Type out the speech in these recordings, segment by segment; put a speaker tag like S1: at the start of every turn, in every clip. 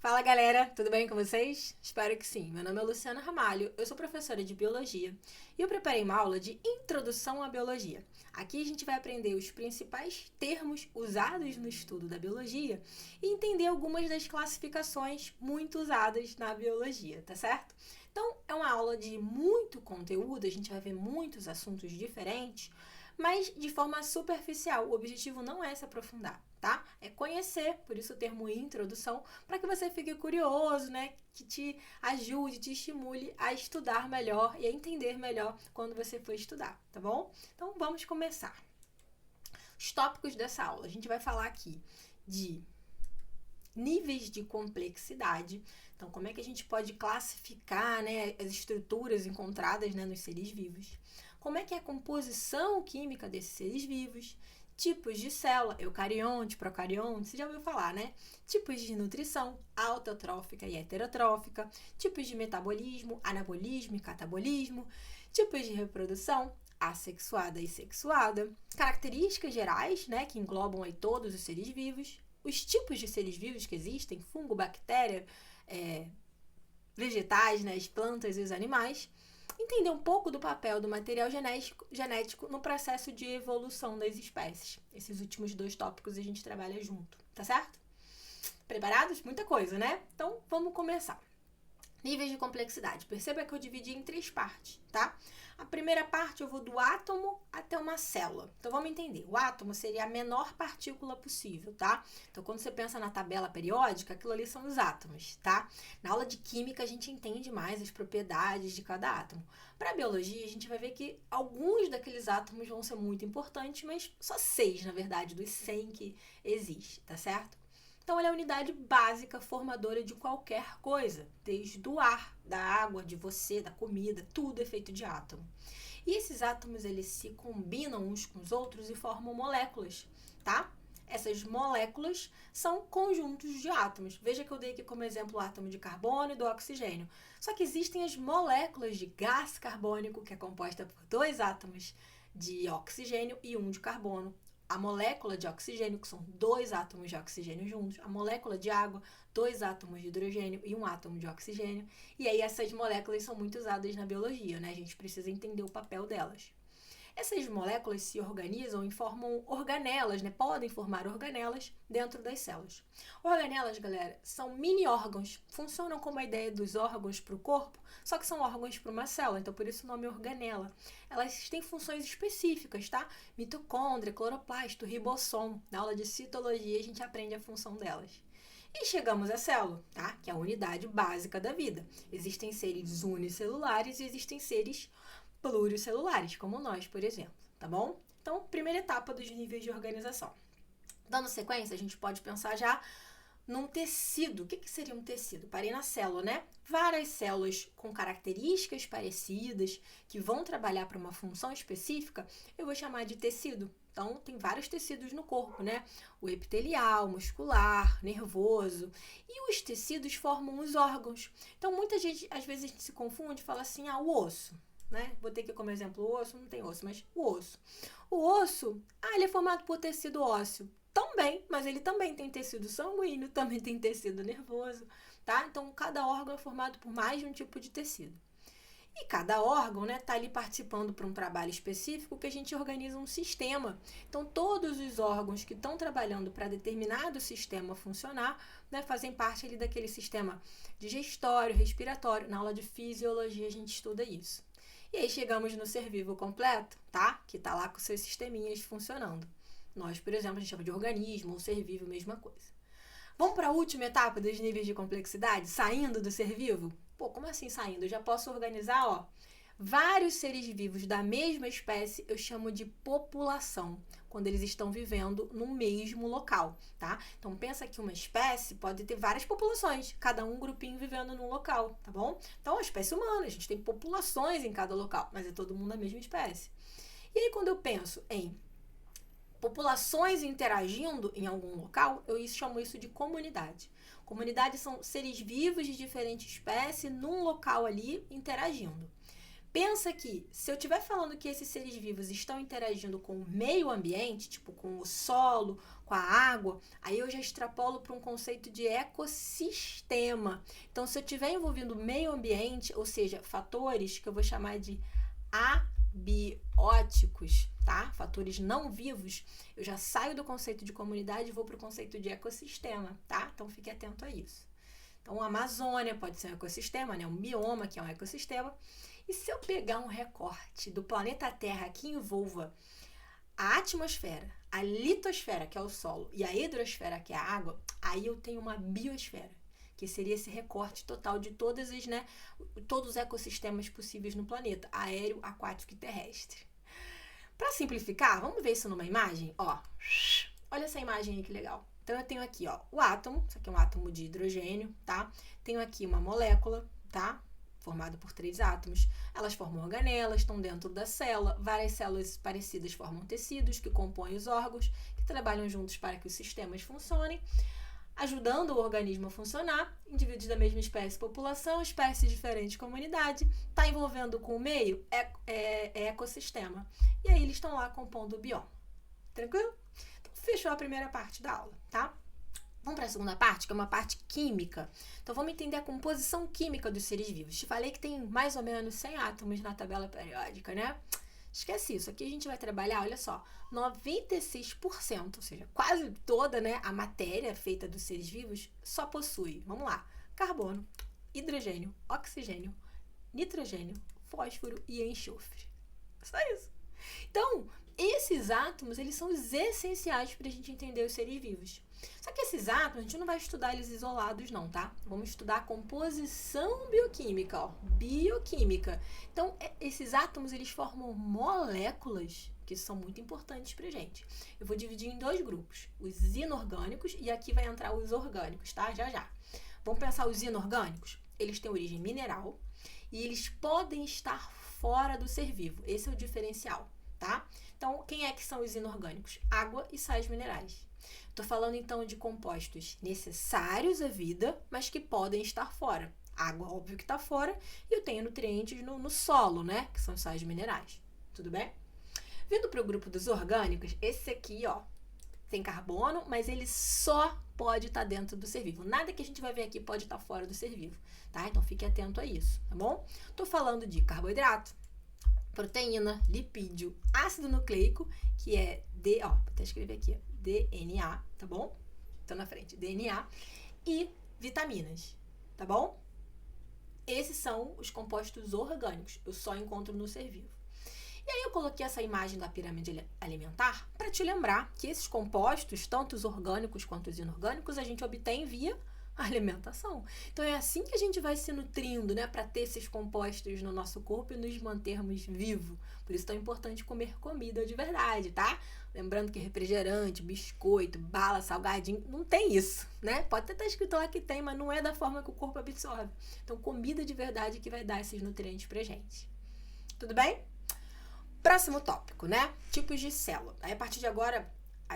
S1: Fala galera, tudo bem com vocês? Espero que sim. Meu nome é Luciana Ramalho, eu sou professora de Biologia e eu preparei uma aula de Introdução à Biologia. Aqui a gente vai aprender os principais termos usados no estudo da biologia e entender algumas das classificações muito usadas na biologia, tá certo? Então, é uma aula de muito conteúdo, a gente vai ver muitos assuntos diferentes, mas de forma superficial. O objetivo não é se aprofundar, tá? É conhecer, por isso o termo introdução, para que você fique curioso, né? Que te ajude, te estimule a estudar melhor e a entender melhor quando você for estudar, tá bom? Então vamos começar. Os tópicos dessa aula, a gente vai falar aqui de níveis de complexidade. Então, como é que a gente pode classificar, né, as estruturas encontradas, né, nos seres vivos? Como é que é a composição química desses seres vivos? Tipos de célula, eucarionte, procarionte, você já ouviu falar, né? Tipos de nutrição, autotrófica e heterotrófica, tipos de metabolismo, anabolismo e catabolismo, tipos de reprodução, assexuada e sexuada, características gerais, né, que englobam aí todos os seres vivos, os tipos de seres vivos que existem, fungo, bactéria, vegetais, né, as plantas e os animais, entender um pouco do papel do material genético no processo de evolução das espécies. Esses últimos dois tópicos a gente trabalha junto, tá certo? Preparados? Muita coisa, né? Então, vamos começar. Níveis de complexidade. Perceba que eu dividi em três partes, tá? A primeira parte eu vou do átomo até uma célula. Então vamos entender. O átomo seria a menor partícula possível, tá? Então quando você pensa na tabela periódica, aquilo ali são os átomos, tá? Na aula de química a gente entende mais as propriedades de cada átomo. Para biologia a gente vai ver que alguns daqueles átomos vão ser muito importantes, mas só 6, na verdade, dos 100 que existe, tá certo? Então, ele é a unidade básica formadora de qualquer coisa, desde o ar, da água, de você, da comida, tudo é feito de átomo. E esses átomos, eles se combinam uns com os outros e formam moléculas, tá? Essas moléculas são conjuntos de átomos. Veja que eu dei aqui como exemplo o átomo de carbono e do oxigênio. Só que existem as moléculas de gás carbônico, que é composta por 2 átomos de oxigênio e 1 de carbono. A molécula de oxigênio, que são 2 átomos de oxigênio juntos, a molécula de água, 2 átomos de hidrogênio e 1 átomo de oxigênio. E aí essas moléculas são muito usadas na biologia, né? A gente precisa entender o papel delas. Essas moléculas se organizam e formam organelas, né? Podem formar organelas dentro das células. Organelas, galera, são mini órgãos. Funcionam como a ideia dos órgãos para o corpo, só que são órgãos para uma célula, então por isso o nome é organela. Elas têm funções específicas, tá? Mitocôndria, cloroplasto, ribossomo. Na aula de citologia a gente aprende a função delas. E chegamos à célula, tá? Que é a unidade básica da vida. Existem seres unicelulares e existem seres pluricelulares, como nós, por exemplo, tá bom? Então, primeira etapa dos níveis de organização. Dando sequência, a gente pode pensar já num tecido. O que seria um tecido? Parei na célula, né? Várias células com características parecidas que vão trabalhar para uma função específica, eu vou chamar de tecido. Então, tem vários tecidos no corpo, né? O epitelial, muscular, nervoso. E os tecidos formam os órgãos. Então, muita gente, às vezes, a gente se confunde e fala assim, o osso. Né? Vou ter aqui como exemplo o osso, não tem osso, mas o osso. O osso, ele é formado por tecido ósseo. Também, mas ele também tem tecido sanguíneo, também tem tecido nervoso, tá? Então, cada órgão é formado por mais de um tipo de tecido. E cada órgão, né, tá ali participando para um trabalho específico que a gente organiza um sistema. Então, todos os órgãos que estão trabalhando para determinado sistema funcionar, né, fazem parte ali daquele sistema digestório, respiratório. Na aula de fisiologia a gente estuda isso. E aí chegamos no ser vivo completo, tá? Que tá lá com seus sisteminhas funcionando. Nós, por exemplo, a gente chama de organismo ou ser vivo, mesma coisa. Vamos para a última etapa dos níveis de complexidade, saindo do ser vivo? Pô, como assim saindo? Eu já posso organizar, vários seres vivos da mesma espécie, eu chamo de população, quando eles estão vivendo no mesmo local, tá? Então, pensa que uma espécie pode ter várias populações, cada um grupinho vivendo num local, tá bom? Então, a espécie humana, a gente tem populações em cada local, mas é todo mundo a mesma espécie. E aí, quando eu penso em populações interagindo em algum local, eu chamo isso de comunidade. Comunidades são seres vivos de diferentes espécies num local ali interagindo. Pensa que, se eu estiver falando que esses seres vivos estão interagindo com o meio ambiente, tipo com o solo, com a água, aí eu já extrapolo para um conceito de ecossistema. Então, se eu estiver envolvendo o meio ambiente, ou seja, fatores que eu vou chamar de abióticos, tá? Fatores não vivos, eu já saio do conceito de comunidade e vou para o conceito de ecossistema, tá? Então, fique atento a isso. Então, a Amazônia pode ser um ecossistema, né? Um bioma que é um ecossistema. E se eu pegar um recorte do planeta Terra que envolva a atmosfera, a litosfera, que é o solo, e a hidrosfera, que é a água, aí eu tenho uma biosfera, que seria esse recorte total de todos os ecossistemas possíveis no planeta, aéreo, aquático e terrestre. Para simplificar, vamos ver isso numa imagem? Ó, olha essa imagem aí que legal. Então, eu tenho aqui, ó, o átomo, isso aqui é um átomo de hidrogênio, tá? Tenho aqui uma molécula, tá? Formada por 3 átomos. Elas formam organelas, estão dentro da célula. Várias células parecidas formam tecidos que compõem os órgãos, que trabalham juntos para que os sistemas funcionem, ajudando o organismo a funcionar. Indivíduos da mesma espécie, população, espécies diferentes, comunidade. Está envolvendo com o meio, é ecossistema. E aí eles estão lá compondo o bioma. Tranquilo? Fechou a primeira parte da aula, tá? Vamos para a segunda parte, que é uma parte química. Então, vamos entender a composição química dos seres vivos. Te falei que tem mais ou menos 100 átomos na tabela periódica, né? Esquece isso. Aqui a gente vai trabalhar, olha só, 96%, ou seja, quase toda, né, a matéria feita dos seres vivos só possui, vamos lá, carbono, hidrogênio, oxigênio, nitrogênio, fósforo e enxofre. Só isso. Então, esses átomos, eles são os essenciais para a gente entender os seres vivos. Só que esses átomos, a gente não vai estudar eles isolados não, tá? Vamos estudar a composição bioquímica, ó, bioquímica. Então, esses átomos, eles formam moléculas que são muito importantes pra gente. Eu vou dividir em 2 grupos, os inorgânicos e aqui vai entrar os orgânicos, tá? Já. Vamos pensar os inorgânicos? Eles têm origem mineral e eles podem estar fora do ser vivo. Esse é o diferencial, tá? Então, quem é que são os inorgânicos? Água e sais minerais. Estou falando, então, de compostos necessários à vida, mas que podem estar fora. Água, óbvio que está fora, e eu tenho nutrientes no solo, né? Que são os sais minerais. Tudo bem? Vindo para o grupo dos orgânicos, esse aqui, ó, tem carbono, mas ele só pode estar dentro do ser vivo. Nada que a gente vai ver aqui pode estar fora do ser vivo, tá? Então, fique atento a isso, tá bom? Estou falando de carboidrato, proteína, lipídio, ácido nucleico, que é vou até escrever aqui, DNA, tá bom? Então, na frente, DNA e vitaminas, tá bom? Esses são os compostos orgânicos, eu só encontro no ser vivo. E aí eu coloquei essa imagem da pirâmide alimentar para te lembrar que esses compostos, tanto os orgânicos quanto os inorgânicos, a gente obtém via alimentação. Então é assim que a gente vai se nutrindo, né, para ter esses compostos no nosso corpo e nos mantermos vivos. Por isso é tão importante comer comida de verdade, tá? Lembrando que refrigerante, biscoito, bala, salgadinho, não tem isso, né? Pode até estar escrito lá que tem, mas não é da forma que o corpo absorve. Então, comida de verdade que vai dar esses nutrientes pra gente. Tudo bem? Próximo tópico, né? Tipos de célula. Aí, a partir de agora,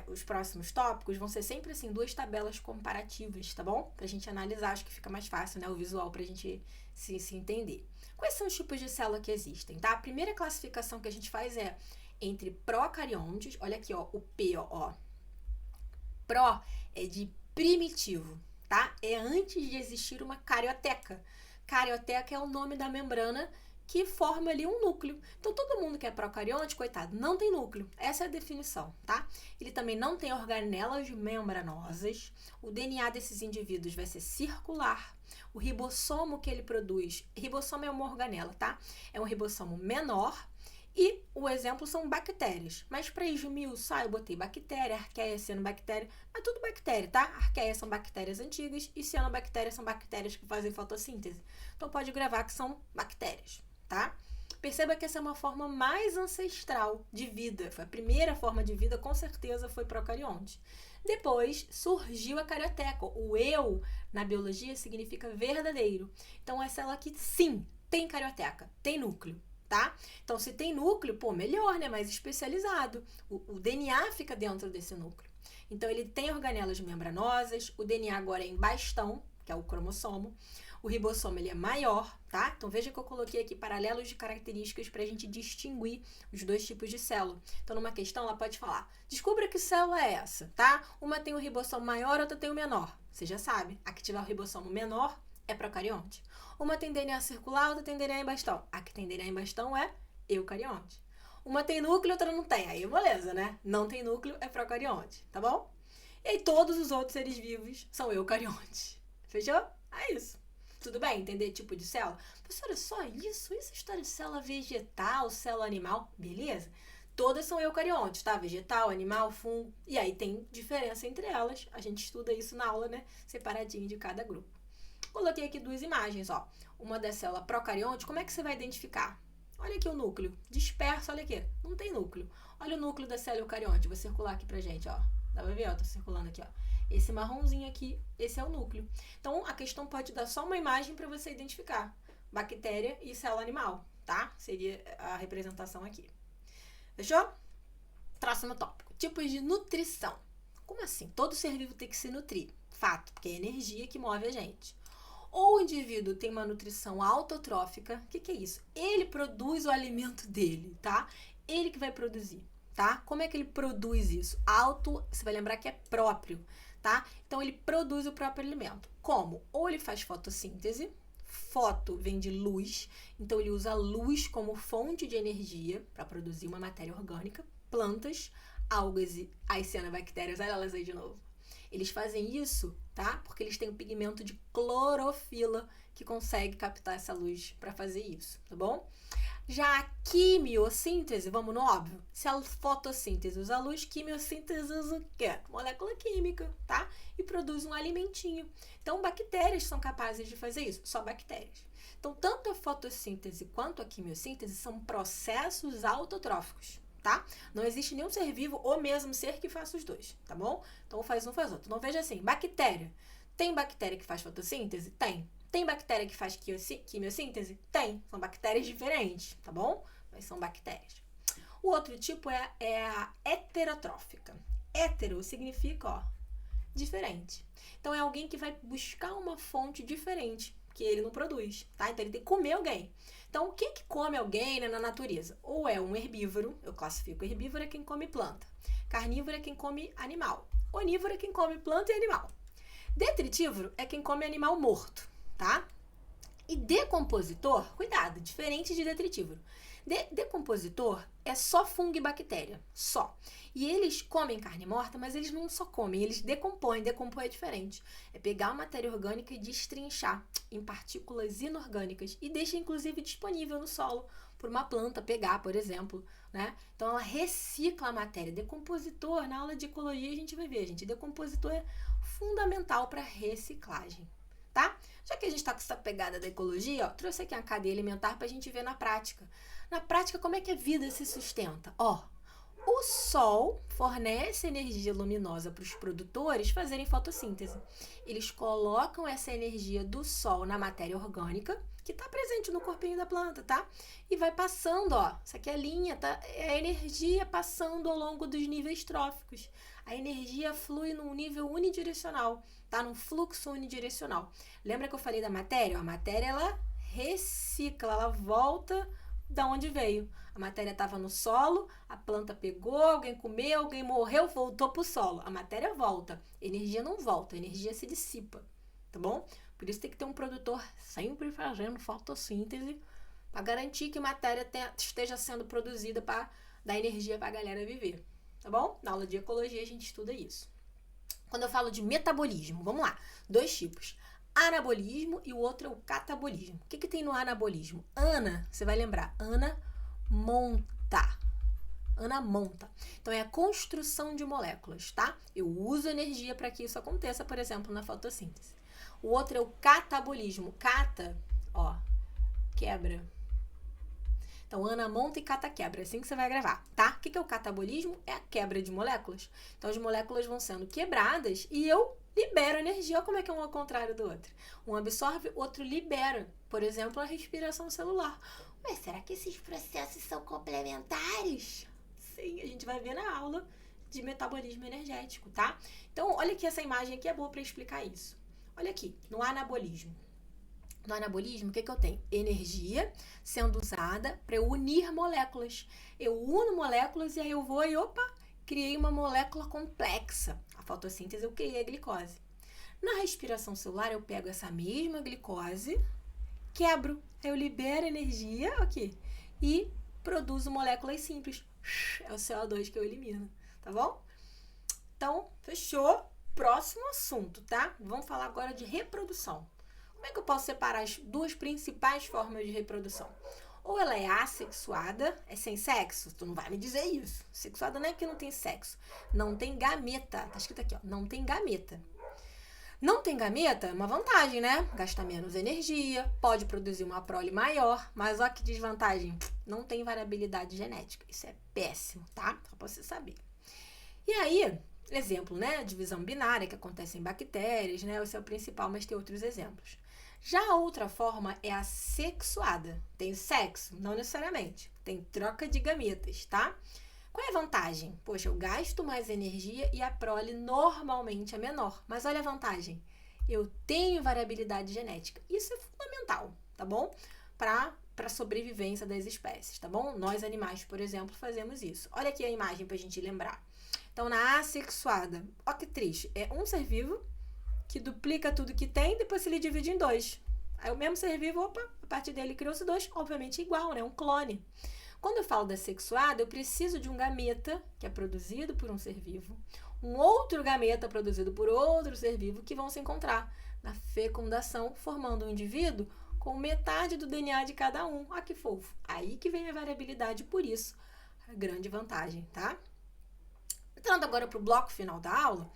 S1: os próximos tópicos vão ser sempre, assim, 2 tabelas comparativas, tá bom? Pra gente analisar, acho que fica mais fácil, né? O visual pra gente se entender. Quais são os tipos de célula que existem, tá? A primeira classificação que a gente faz é entre procariontes, olha aqui, ó, o P, ó. Pro é de primitivo, tá? É antes de existir uma carioteca. Carioteca é o nome da membrana que forma ali um núcleo. Então, todo mundo que é procarionte, coitado, não tem núcleo. Essa é a definição, tá? Ele também não tem organelas membranosas. O DNA desses indivíduos vai ser circular. O ribossomo que ele produz, ribossomo é uma organela, tá? É um ribossomo menor. E o exemplo são bactérias. Mas para esmiuçar, eu botei bactéria, arqueia, cianobactéria. Mas tudo bactéria, tá? Arqueia são bactérias antigas e cianobactérias são bactérias que fazem fotossíntese. Então, pode gravar que são bactérias, tá? Perceba que essa é uma forma mais ancestral de vida. Foi a primeira forma de vida, com certeza, foi procarionte. Depois surgiu a carioteca. O eu, na biologia, significa verdadeiro. Então, essa célula aqui, sim, tem carioteca, tem núcleo. Tá? Então, se tem núcleo, pô, melhor, né? Mais especializado. O DNA fica dentro desse núcleo. Então, ele tem organelas membranosas, o DNA agora é em bastão, que é o cromossomo. O ribossomo, ele é maior, tá? Então, veja que eu coloquei aqui paralelos de características para a gente distinguir os dois tipos de célula. Então, numa questão, ela pode falar, descubra que célula é essa, tá? Uma tem o ribossomo maior, outra tem o menor. Você já sabe, a que tiver o ribossomo menor é procarionte. Uma tem DNA circular, outra tem DNA em bastão. A que tem DNA em bastão é eucarionte. Uma tem núcleo, outra não tem. Aí, beleza, né? Não tem núcleo, é procarionte, tá bom? E aí, todos os outros seres vivos são eucariontes. Fechou? É isso. Tudo bem? Entender tipo de célula? Professora, só isso? Essa história de célula vegetal, célula animal? Beleza? Todas são eucariontes, tá? Vegetal, animal, fungo. E aí tem diferença entre elas. A gente estuda isso na aula, né? Separadinho de cada grupo. Coloquei aqui duas imagens, ó. Uma da célula procarionte. Como é que você vai identificar? Olha aqui o núcleo. Disperso, olha aqui. Não tem núcleo. Olha o núcleo da célula eucarionte. Vou circular aqui pra gente, ó. Dá pra ver? Ó, tô circulando aqui, ó. Esse marronzinho aqui, esse é o núcleo. Então, a questão pode dar só uma imagem para você identificar. Bactéria e célula animal, tá? Seria a representação aqui. Fechou? Próximo tópico. Tipos de nutrição. Como assim? Todo ser vivo tem que se nutrir. Fato, porque é a energia que move a gente. Ou o indivíduo tem uma nutrição autotrófica. O que é isso? Ele produz o alimento dele, tá? Ele que vai produzir, tá? Como é que ele produz isso? Você vai lembrar que é próprio, tá? Então, ele produz o próprio alimento. Como? Ou ele faz fotossíntese. Foto vem de luz. Então, ele usa a luz como fonte de energia para produzir uma matéria orgânica. Plantas, algas e as cianobactérias, olha elas aí de novo. Eles fazem isso, tá? Porque eles têm o pigmento de clorofila que consegue captar essa luz para fazer isso, tá bom? Já a quimiossíntese, vamos no óbvio. Se a fotossíntese usa luz, quimiossíntese usa o quê? Molécula química, tá? E produz um alimentinho. Então, bactérias são capazes de fazer isso, só bactérias. Então, tanto a fotossíntese quanto a quimiossíntese são processos autotróficos, tá? Não existe nenhum ser vivo ou mesmo ser que faça os dois, tá bom? Então, faz um, faz outro. Então, veja assim, bactéria. Tem bactéria que faz fotossíntese? Tem. Tem bactéria que faz quimiossíntese? Tem. São bactérias diferentes, tá bom? Mas são bactérias. O outro tipo é a heterotrófica. Hétero significa, ó, diferente. Então, é alguém que vai buscar uma fonte diferente, que ele não produz, tá? Então, ele tem que comer alguém. Então, o que come alguém, né, na natureza? Ou é um herbívoro, eu classifico herbívoro é quem come planta. Carnívoro é quem come animal. Onívoro é quem come planta e animal. Detritívoro é quem come animal morto, tá? E decompositor, cuidado, diferente de detritívoro. Decompositor é só fungo e bactéria, só. E eles comem carne morta, mas eles não só comem, eles decompõem. Decompor é diferente. É pegar a matéria orgânica e destrinchar em partículas inorgânicas e deixa, inclusive, disponível no solo por uma planta pegar, por exemplo, né? Então, ela recicla a matéria. Decompositor, na aula de ecologia, a gente vai ver, gente. Decompositor é fundamental para reciclagem, tá? Já que a gente está com essa pegada da ecologia, ó, trouxe aqui a cadeia alimentar para a gente ver na prática. Na prática, como é que a vida se sustenta? Ó, o sol fornece energia luminosa para os produtores fazerem fotossíntese. Eles colocam essa energia do sol na matéria orgânica, que está presente no corpinho da planta, tá? E vai passando, ó, isso aqui é a linha, tá? É a energia passando ao longo dos níveis tróficos. A energia flui num nível unidirecional, tá? Num fluxo unidirecional. Lembra que eu falei da matéria? A matéria, ela recicla, ela volta da onde veio. A matéria estava no solo, a planta pegou, alguém comeu, alguém morreu, voltou para o solo. A matéria volta, a energia não volta, a energia se dissipa, tá bom? Por isso tem que ter um produtor sempre fazendo fotossíntese para garantir que a matéria esteja sendo produzida para dar energia para a galera viver, tá bom? Na aula de ecologia a gente estuda isso. Quando eu falo de metabolismo, vamos lá, dois tipos. Anabolismo e o outro é o catabolismo. O que tem no anabolismo? Ana, você vai lembrar, Ana monta. Ana monta. Então, é a construção de moléculas, tá? Eu uso energia para que isso aconteça, por exemplo, na fotossíntese. O outro é o catabolismo. Cata, ó, quebra. Então, Ana monta e cata quebra. É assim que você vai gravar, tá? O que é o catabolismo? É a quebra de moléculas. Então, as moléculas vão sendo quebradas e eu libero energia. Olha como é que é um ao contrário do outro. Um absorve, outro libera. Por exemplo, a respiração celular. Mas será que esses processos são complementares? Sim, a gente vai ver na aula de metabolismo energético, tá? Então, olha aqui, essa imagem aqui é boa para explicar isso. Olha aqui, no anabolismo. No anabolismo, o que eu tenho? Energia sendo usada para eu unir moléculas. Eu uno moléculas e aí eu vou e, criei uma molécula complexa. A fotossíntese, eu criei a glicose. Na respiração celular, eu pego essa mesma glicose, quebro, eu libero energia aqui e produzo moléculas simples. É o CO2 que eu elimino, tá bom? Então, fechou? Próximo assunto, tá? Vamos falar agora de reprodução. Como é que eu posso separar as duas principais formas de reprodução? Ou ela é assexuada, é sem sexo? Tu não vai me dizer isso. Sexuada não é que não tem sexo. Não tem gameta. Tá escrito aqui, ó. Não tem gameta. Não tem gameta é uma vantagem, né? Gasta menos energia, pode produzir uma prole maior, mas olha que desvantagem. Não tem variabilidade genética. Isso é péssimo, tá? Só pra você saber. E aí, exemplo, né? Divisão binária que acontece em bactérias, né? Esse é o principal, mas tem outros exemplos. Já a outra forma é a sexuada. Tem sexo? Não necessariamente. Tem troca de gametas, tá? Qual é a vantagem? Poxa, eu gasto mais energia e a prole normalmente é menor. Mas olha a vantagem. Eu tenho variabilidade genética. Isso é fundamental, tá bom? Para a sobrevivência das espécies, tá bom? Nós animais, por exemplo, fazemos isso. Olha aqui a imagem para a gente lembrar. Então, na assexuada, ó que triste, é um ser vivo que duplica tudo que tem, depois ele divide em dois. Aí o mesmo ser vivo, a partir dele criou-se dois, obviamente igual, né? Um clone. Quando eu falo da sexuada, eu preciso de um gameta, que é produzido por um ser vivo, um outro gameta produzido por outro ser vivo, que vão se encontrar na fecundação, formando um indivíduo com metade do DNA de cada um. Ah, que fofo! Aí que vem a variabilidade, por isso, a grande vantagem, tá? Entrando agora para o bloco final da aula,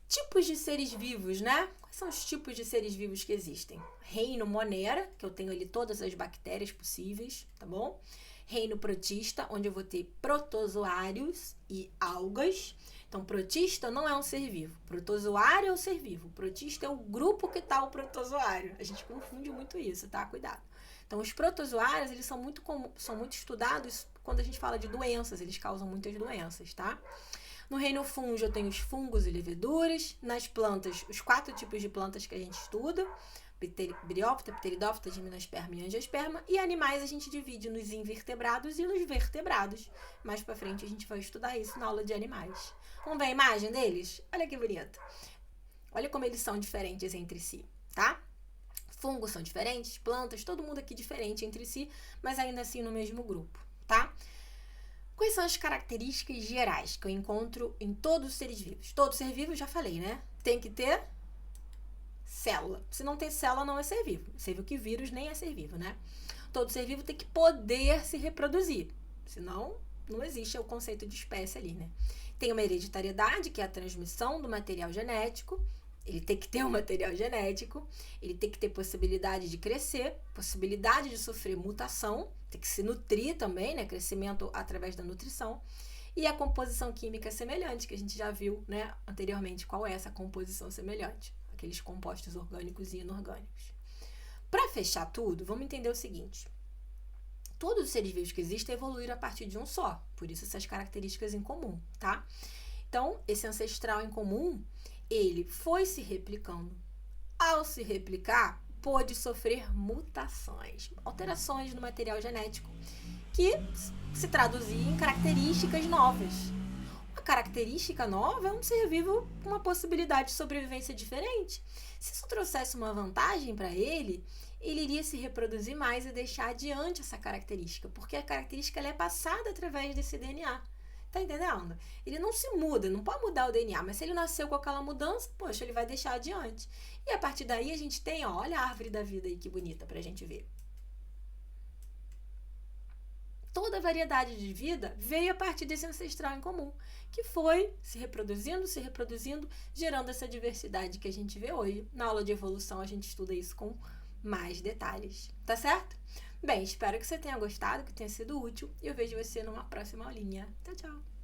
S1: tipos de seres vivos, né? Quais são os tipos de seres vivos que existem? Reino Monera, que eu tenho ali todas as bactérias possíveis, tá bom? Reino protista, onde eu vou ter protozoários e algas. Então, protista não é um ser vivo. Protozoário é um ser vivo. Protista é o grupo que está o protozoário. A gente confunde muito isso, tá? Cuidado. Então, os protozoários, eles são muito estudados quando a gente fala de doenças. Eles causam muitas doenças, tá? No reino fungo, eu tenho os fungos e leveduras. Nas plantas, os 4 tipos de plantas que a gente estuda. Briófita, pteridófita, gimnosperma e angiosperma. E animais a gente divide nos invertebrados e nos vertebrados. Mais pra frente a gente vai estudar isso na aula de animais. Vamos ver a imagem deles? Olha que bonito. Olha como eles são diferentes entre si, tá? Fungos são diferentes, plantas, todo mundo aqui diferente entre si, mas ainda assim no mesmo grupo, tá? Quais são as características gerais que eu encontro em todos os seres vivos? Todo ser vivo, já falei, né? Tem que ter célula. Se não tem célula, não é ser vivo. Você viu que vírus nem é ser vivo, né? Todo ser vivo tem que poder se reproduzir. Senão, não existe o conceito de espécie ali, né? Tem uma hereditariedade, que é a transmissão do material genético. Ele tem que ter um material genético. Ele tem que ter possibilidade de crescer, possibilidade de sofrer mutação. Tem que se nutrir também, né? Crescimento através da nutrição. E a composição química semelhante, que a gente já viu, né, anteriormente, qual é essa composição semelhante. Aqueles compostos orgânicos e inorgânicos. Para fechar tudo, vamos entender o seguinte. Todos os seres vivos que existem evoluíram a partir de um só. Por isso, essas características em comum, tá? Então, esse ancestral em comum, ele foi se replicando. Ao se replicar, pôde sofrer mutações, alterações no material genético, que se traduziam em características novas. Uma característica nova é um ser vivo com uma possibilidade de sobrevivência diferente. Se isso trouxesse uma vantagem para ele, ele iria se reproduzir mais e deixar adiante essa característica, porque a característica ela é passada através desse DNA. Tá entendendo? Ele não se muda, não pode mudar o DNA, mas se ele nasceu com aquela mudança, poxa, ele vai deixar adiante. E a partir daí a gente tem, ó, olha a árvore da vida aí que bonita pra gente ver. Toda a variedade de vida veio a partir desse ancestral em comum, que foi se reproduzindo, gerando essa diversidade que a gente vê hoje. Na aula de evolução a gente estuda isso com mais detalhes, tá certo? Bem, espero que você tenha gostado, que tenha sido útil e eu vejo você numa próxima aulinha. Tchau, tchau!